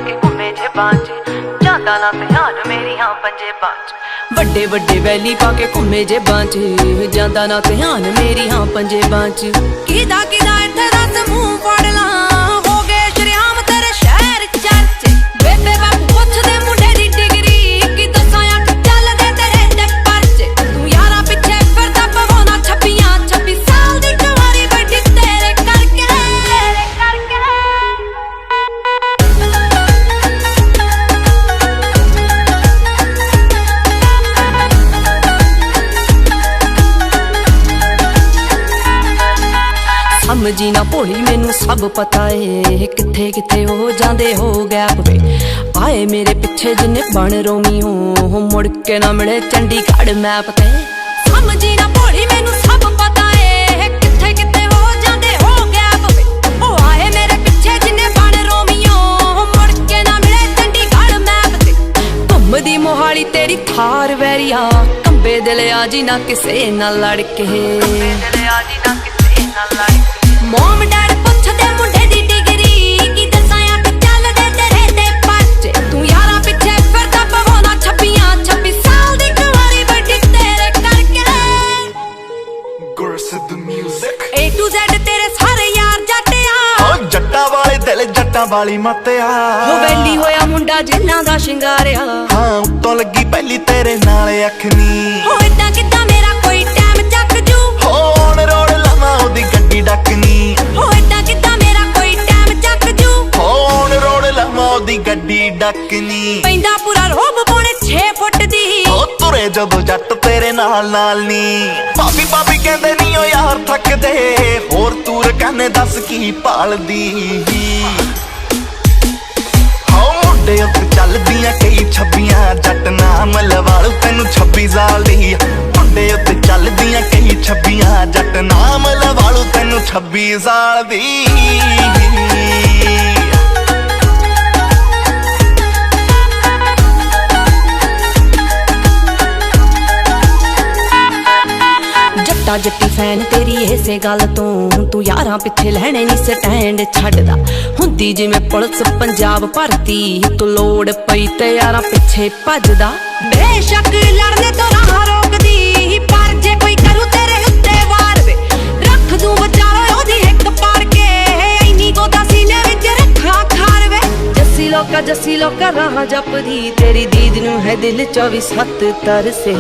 पाके घूमे जे बांच जांदा ना ध्यान मेरियां पंजे बांच वड्डे वड्डे वैली पाके घूमे जे बांच जांदा ना ध्यान मेरियां पंजे बांच किदा किदा इत्थे दस मूंह फड़ ला हो गए शरेआम तेरे शहर चर्चे बेबे बापू पुछदे मुंडे दी डिग्री कि दसां अख चलदे तेरे ते परचे तू यारां पिछे फिरदा पवाउंदा 26 साल दी कुंवारी बैठी तेरे करके समझी ना भोली मैनू सब पता है किथे किथे हो जांदे हो गैप वे आए मेरे पिछे जिन्ने बन रोमी हो मुड़ के ना मिले चंडीगढ़ मैप ते समझी ना भोली मैनू सब पता है किथे किथे हो जांदे हो गैप वे ओ आए मेरे पिछे जिन्ने बन रोमी हो मुड़ के ना मिले चंडीगढ़ मैप ते घुमदी मोहाली तेरी थार वैरिया कंबे दिल आजी ना किसे ना लड़ के मोम डैड पुछदे मुंडे दी डिग्री कि दसां अख चलदे तेरे ते परचे तू यारां पिछे फिरदा पवाउंदा 26 साल दी कुंवारी बैठी तेरे करके गुरसिद्ध म्यूजिक A to Z तेरे सारे यार जट्टिया ओ जट्टां वाले दिल जट्टां वाली मत्तिया हो वैली होया मुंडा जिन्ना दा शिंगारिया हाँ उत्तों लगी पहली तेरे नाल अख नी हो इदां किदां मेरा कोई टाइम चक जू हो ऑन रोड लावां ओदी गड्डी डकनी हो इदां किदां मेरा कोई टाइम चक जू हो ऑन रोड लावां ओदी गड्डी डकनी पैंदा पूरा रोब पौने 6 फुट दी हो तुरे जदों जट तेरे नाल नाल नी भाभी भाभी कहंदे नी ओ यार थकदे होर तूर कहने दस की भालदी हो मुंडे उत्ते चलदियां कई छब्बियां जट नाम लवालू तैनू 26 साल दी मुंडे उत्ते चलदियां कई छब्बियां जट नाम लवालू तैनू 26 साल दी जट्टा जट्टी फैन तेरी इसे गल तू यारां पिछे लैणे नी स्टैंड छड्डदा हुंदी जिवें पुलिस पंजाब भरती तू लोड़ पई ते यारां पिछे भजदा बेशक लड़ने तो राह रोकदी पर जे कोई करू तेरे उत्ते वार वे रख दूं बचालो ओदी हिक पाड़ के इन्नी गोदा सीने विच रखा खार वे जस्सी लोका राह जपदी तेरी दीद नूं है दिल 24/7 तरसे